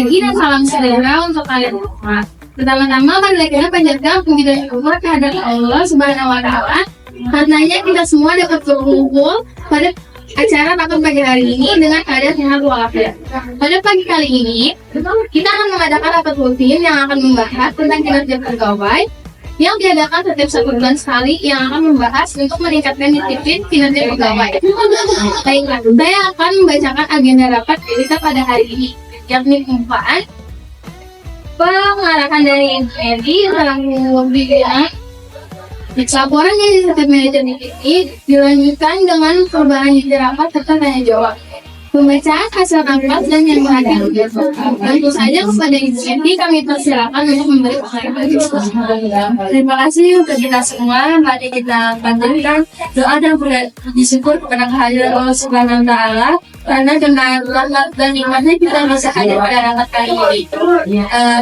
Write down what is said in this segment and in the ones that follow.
pagi dan salam sejahtera untuk kalian semua. Pertama-tama, marilah kita panjatkan puji dan syukur kehadirat Allah Subhanahu wa Ta'ala. Karenanya kita semua dapat berkumpul pada acara rapat pagi hari ini dengan keadaan sehat walafiat. Pada pagi kali ini, kita akan mengadakan rapat rutin yang akan membahas tentang kinerja pegawai yang diadakan setiap 1 bulan sekali, yang akan membahas untuk meningkatkan disiplin kinerja pegawai. Baiklah, saya akan membacakan agenda rapat kita pada hari ini, yakni pembukaan, pengarahan dari Edi selaku pimpinan. Laporan dari setiap manajer ini dilanjutkan dengan perubahan ide rapat serta tanya jawab, pembacaan hasil rapat dan yang hadir. Tentu saja kepada Edi kami persilakan untuk memberi pengarahan. Terima kasih untuk kita semua. Mari kita panjatkan doa dan bersyukur kepada kehadiran Allah Subhanahu wa Ta'ala, karena dengan rahmat dan nikmatnya kita bisa hadir pada rapat kali ini.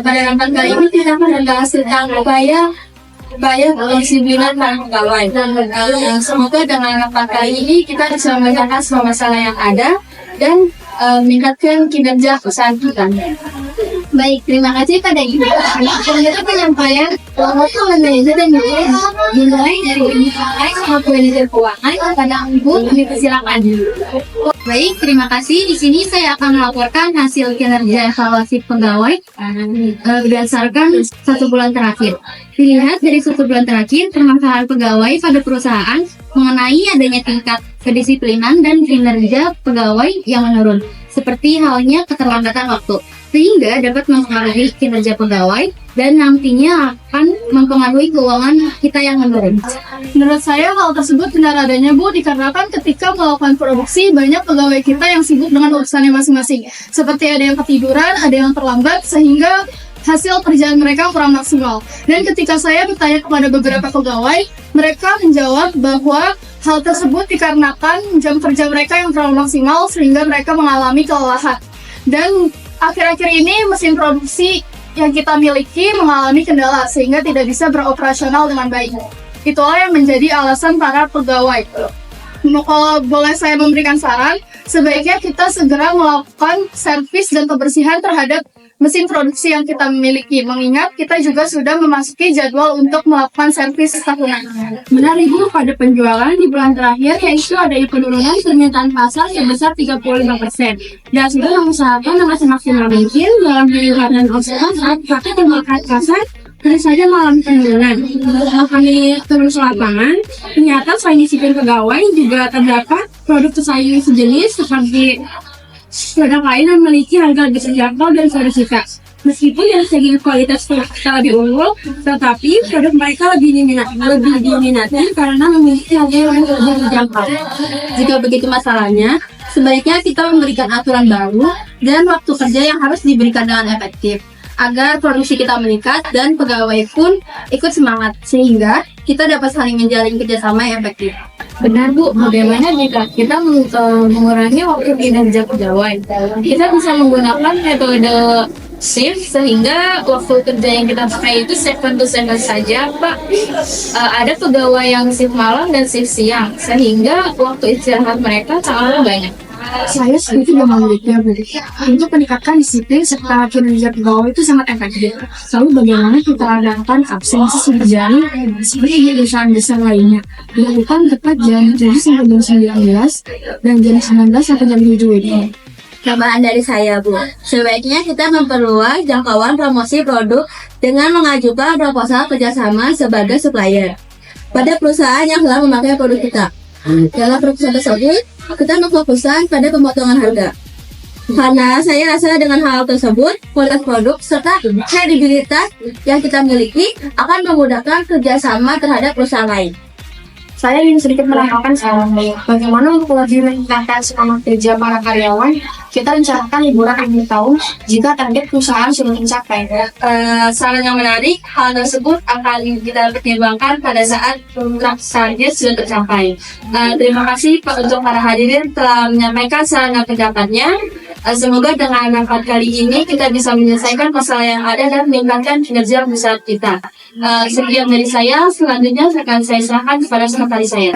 Pada rapat kali ini kita akan membahas tentang upaya kedisiplinan para pegawai. Semoga dengan rapat kali ini kita bisa memecahkan semua masalah yang ada dan meningkatkan kinerja perusahaan kita. Baik, terima kasih pada Ibu. Untuk penyampaian pengumuman manajer dan dimulai dari pembukaan sama manajer keuangan kepada Ibu, kami persilakan. Baik, terima kasih. Di sini saya akan melaporkan hasil kinerja evaluasi pegawai berdasarkan 1 bulan terakhir. Dilihat dari 1 bulan terakhir, permasalahan pegawai pada perusahaan mengenai adanya tingkat kedisiplinan dan kinerja pegawai yang menurun, seperti halnya keterlambatan waktu, sehingga dapat mempengaruhi kinerja pegawai dan nantinya akan mempengaruhi keuangan kita yang menurun. Menurut saya hal tersebut benar adanya, Bu, dikarenakan ketika melakukan produksi banyak pegawai kita yang sibuk dengan urusannya masing-masing, seperti ada yang ketiduran, ada yang terlambat, sehingga hasil kerjaan mereka kurang maksimal. Dan ketika saya bertanya kepada beberapa pegawai, mereka menjawab bahwa hal tersebut dikarenakan jam kerja mereka yang terlalu maksimal sehingga mereka mengalami kelelahan. Dan akhir-akhir ini mesin produksi yang kita miliki mengalami kendala sehingga tidak bisa beroperasional dengan baik. Itulah yang menjadi alasan para pegawai. Kalau boleh saya memberikan saran, sebaiknya kita segera melakukan servis dan pembersihan terhadap mesin produksi yang kita miliki, mengingat kita juga sudah memasuki jadwal untuk melakukan servis tahunan. Benar Ibu, pada penjualan di bulan terakhir yaitu ada penurunan permintaan pasar sebesar 35%. Dan sudah mengusahakan dengan semaksimal mungkin dalam peningkatan omset saat pakai pemakai pasar. Hanya saja malam penurunan. Kami turun ke lapangan, ternyata selain disiplin pegawai juga terdapat produk pesaing sejenis seperti produk lain yang memiliki harga lebih terjangkau dari produk kita. Meskipun dari segi kualitas kita lebih unggul, tetapi produk mereka lebih diminati karena memiliki harga yang lebih terjangkau. Jika begitu masalahnya, sebaiknya kita memberikan aturan baru dan waktu kerja yang harus diberikan dengan efektif, agar produksi kita meningkat dan pegawai pun ikut semangat, sehingga kita dapat saling menjalin kerjasama yang efektif. Benar Bu, bagaimana jika kita mengurangi waktu kinerja pegawai? Kita bisa menggunakan metode shift sehingga waktu kerja yang kita pakai itu 7-7 saja, Pak. Ada pegawai yang shift malam dan shift siang, sehingga waktu istirahat mereka sangat banyak. Saya setuju dengan Lydia, Bu. Untuk meningkatkan disiplin serta kinerja pegawai itu sangat efektif. Lalu bagaimana kita adakan absensi berjalan seperti di perusahaan-perusahaan lainnya? Dilakukan tepat jam 7 sampai jam 19 dan jam 19 sampai jam 7 itu. Tambahan dari saya, Bu. Sebaiknya kita memperluas jangkauan promosi produk dengan mengajukan proposal kerjasama sebagai supplier pada perusahaan yang telah memakai produk kita. Dalam proposal tersebut, kita memfokuskan pada pemotongan harga. Karena saya rasa dengan hal tersebut, kualitas produk serta kredibilitas yang kita miliki akan memudahkan kerjasama terhadap perusahaan lain. Saya ingin sedikit menambahkan saran. Bagaimana untuk lebih meningkatkan semangat kerja para karyawan? Kita rencanakan liburan akhir tahun jika target perusahaan sudah mencapai. Saran yang menarik, hal tersebut akan kita pertimbangkan pada saat target sudah tercapai. Terima kasih untuk para hadirin telah menyampaikan saran dan pendapatnya. Semoga dengan rapat kali ini kita bisa menyelesaikan masalah yang ada dan meningkatkan kinerja perusahaan kita. Sekian dari saya, selanjutnya akan saya serahkan kepada sekretaris saya.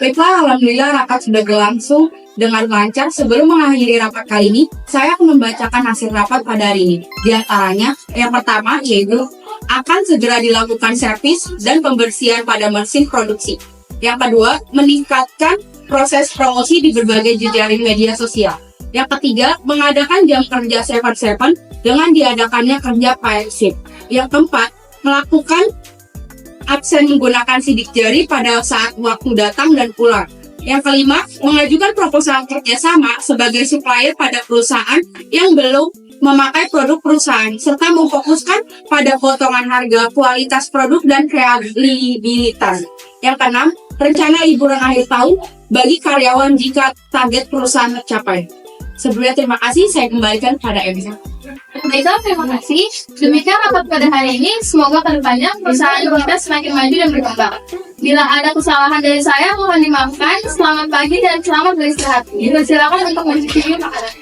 Baiklah, alhamdulillah rapat sudah berlangsung dengan lancar. Sebelum mengakhiri rapat kali ini, saya akan membacakan hasil rapat pada hari ini. Di antaranya, yang pertama yaitu akan segera dilakukan servis dan pembersihan pada mesin produksi. Yang kedua, meningkatkan proses promosi di berbagai jejaring media sosial. Yang ketiga, mengadakan jam kerja 7-7 dengan diadakannya kerja pair shift. Yang keempat, melakukan absen menggunakan sidik jari pada saat waktu datang dan pulang. Yang kelima, mengajukan proposal kerjasama sebagai supplier pada perusahaan yang belum memakai produk perusahaan, serta memfokuskan pada potongan harga, kualitas produk, dan reliabilitas. Yang keenam, rencana liburan akhir tahun bagi karyawan jika target perusahaan tercapai. Sebelumnya terima kasih, saya kembalikan pada Emisa. Baiklah, terima kasih. Demikian rapat pada hari ini. Semoga kedepannya perusahaan kita semakin maju dan berkembang. Bila ada kesalahan dari saya, mohon dimaafkan. Selamat pagi dan selamat beristirahat. Silakan untuk mencicipi makanan.